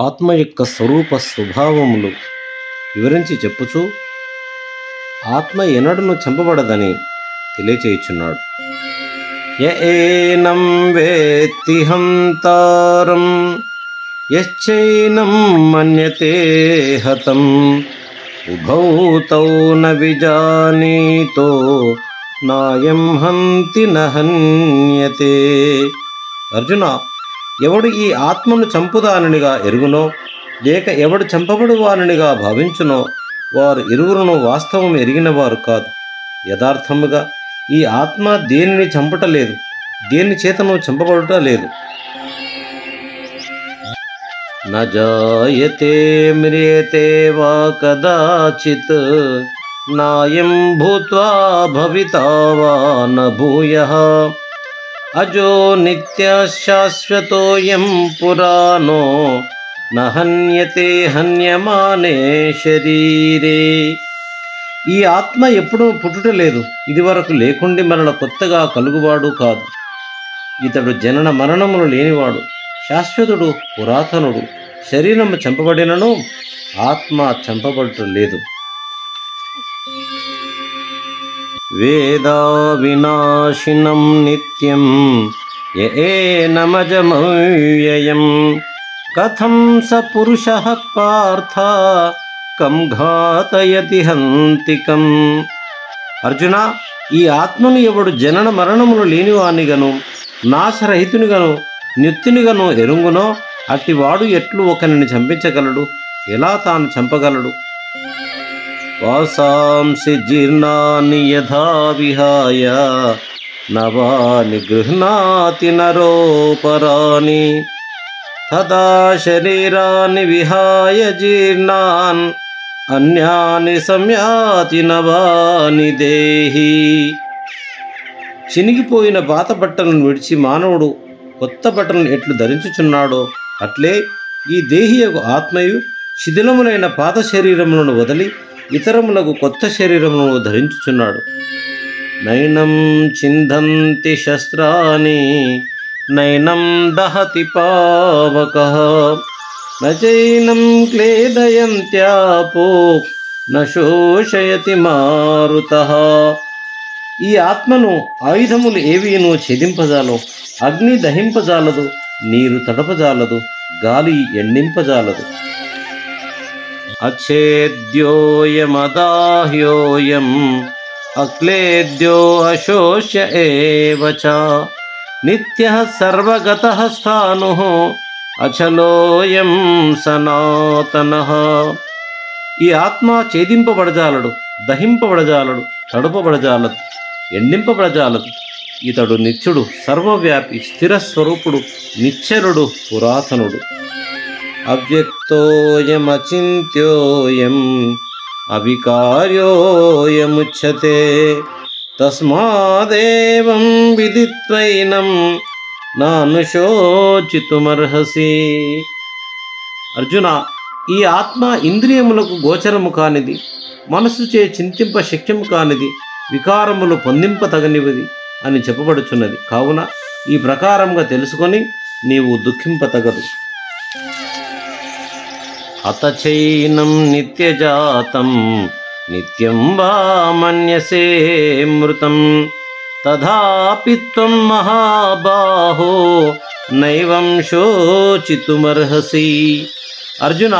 ఆత్మ యొక్క స్వరూప స్వభావములు వివరించి చెప్పుచూ ఆత్మ ఎన్నడను చంపబడదని తెలియచేయుచున్నాడు. ఏనం వేత్తి హంతారం యశ్చైనం మన్యతే హతం ఉభౌ తౌ న విజానీతో నాయం హంతి నహన్యతే. అర్జున, ఎవడు ఈ ఆత్మను చంపుదానినిగా ఎరుగునో లేక ఎవడు చంపబడువానినిగా భావించునో వారు ఇరువురును వాస్తవం ఎరిగినవారు కాదు. యథార్థముగా ఈ ఆత్మ దేనిని చంపటలేదు, దేని చేతను చంపబడుట లేదు. న జాయతే మ్రియతే వా కదాచిత్ నాయం భూత్వా భవితా వా న భూయః అజో నిత్య శాశ్వతోయం పురాణో న హన్యతే హన్యమానే శరీరే. ఈ ఆత్మ ఎప్పుడూ పుట్టుట లేదు, ఇది వరకు లేకుండి మరల కొత్తగా కలుగువాడు కాదు. ఇతడు జనన మరణములు లేనివాడు, శాశ్వతుడు, పురాతనుడు. శరీరము చంపబడినను ఆత్మ చంపబడుట లేదు. వేదా వినాశినం నిత్యం ఏనమజమవ్యయం కథం స పురుషః పార్థ కం ఘాతయతి హంతికం. అర్జున, ఈ ఆత్మను ఎవడు జనన మరణములు లేనివానిగను నాశరహితునిగను నిత్యునిగను ఎరుంగునో అట్టివాడు ఎట్లు ఒకనిని చంపించగలడు? ఎలా తాను చంపగలడు? వాసాంసి జీర్ణాని యథా విహాయ నవాని గృహ్ణాతి నరోపరాని తదా శరీరాన్ని విహాయ జీర్ణాన్ అన్యాని సంయాతి నవాని దేహి. చినిగిపోయిన పాత బట్టలను విడిచి మానవుడు కొత్త బట్టలను ఎట్లు ధరించుచున్నాడో అట్లే ఈ దేహియగు ఆత్మయు శిథిలములైన పాత శరీరములను వదిలి ఇతరములకు కొత్త శరీరములను ధరించుచున్నాడు. నైనం చిందంతి శస్త్రాని నైనం దహతి పావకః నచైనం క్లేదయంత్యాపో న శోషయతి మారుతః. ఈ ఆత్మను ఆయుధములు ఏవీను ఛేదింపజాలో, అగ్ని దహింపజాలదు, నీరు తడపజాలదు, గాలి ఎండింపజాలదు. అచ్ఛేద్యోయమదాహ్యోయం అక్లేద్యో అశోష్య ఏవ చ నిత్యః సర్వగతః స్థాణుః అచలోయం సనాతనః. ఈ ఆత్మ ఛేదింపబడజాలడు, దహింపబడజాలడు, తడుపబడజాలదు, ఎండింపబడజాలదు. ఇతడు నిత్యుడు, సర్వవ్యాపి, స్థిరస్వరూపుడు, నిశ్చలుడు, పురాతనుడు. అవ్యక్తోయమచింత్యోయం అవికార్యోయముచ్యతే తస్మాదేవం విదిత్వైనం నానుశోచితుమర్హసి. అర్జున, ఈ ఆత్మ ఇంద్రియములకు గోచరము కానిది, మనస్సుచే చింతింప శక్యము కానిది, వికారములు పొందింపతగనివిది అని చెప్పబడుచున్నది. కావున ఈ ప్రకారంగా తెలుసుకొని నీవు దుఃఖింపతగదు. అతచైనం నిత్యజాతం నిత్యం వా మన్యసే మృతం తథాపి త్వం మహాబాహో నైవం శోచితుమర్హసి. అర్జున,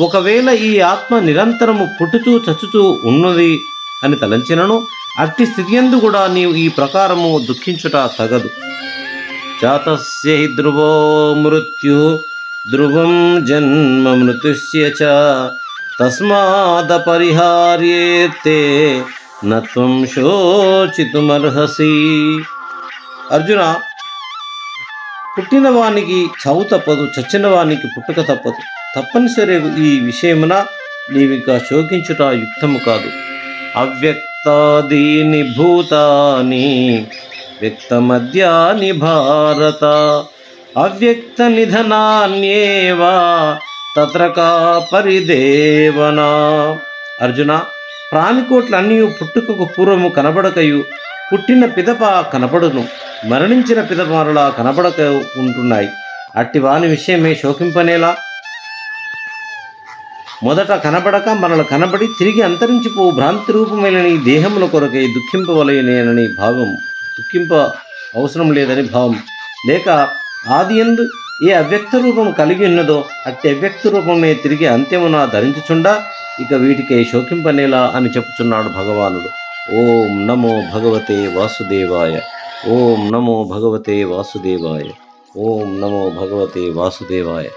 ఒకవేళ ఈ ఆత్మ నిరంతరము పుట్టుచూ చచ్చుచూ ఉన్నది అని తలంచినను అట్టి స్థితియందు కూడా నీవు ఈ ప్రకారము దుఃఖించుట తగదు. జాతస్య హి ధ్రువో మృత్యు ధ్రువం జన్మ మృత్యుస్య చ తస్మాదపరిహార్యేతే న త్వం శోచితుమర్హసి. అర్జున, పుట్టిన వానికి చావు తప్పదు, చచ్చిన వానికి పుట్టుక తప్పదు. తప్పనిసరి ఈ విషయమున నీవింకా శోకించుట యుక్తము కాదు. అవ్యక్తాదీని భూతాని వ్యక్తమద్యాని భారత అవ్యక్త నిధనాన్యేవా తత్ర కా పరిదేవనా. అర్జున, ప్రాణికోట్లన్నీ పుట్టుకకు పూర్వము కనబడకయు పుట్టిన పిదప కనపడును, మరణించిన పిదప మరలా కనబడక ఉంటున్నాయి. అట్టి వాని విషయమే శోకింపనేలా? మొదట కనబడక మరల కనబడి తిరిగి అంతరించిపో భ్రాంతి రూపమైన నీ దేహముల కొరకై దుఃఖింపవలయనేనని భావం, దుఃఖింప అవసరం లేదని భావం, లేక ఆది యందు ఏ అవ్యక్త రూపం కలిగి ఉన్నదో అట్టి అవ్యక్త రూపమే తిరిగి అంత్యమున ధరించుచుండా ఇక వీటికై శోకింపనేలా అని చెప్పుచున్నాడు భగవానుడు. ఓం నమో భగవతే వాసుదేవాయ. ఓం నమో భగవతే వాసుదేవాయ. ఓం నమో భగవతే వాసుదేవాయ.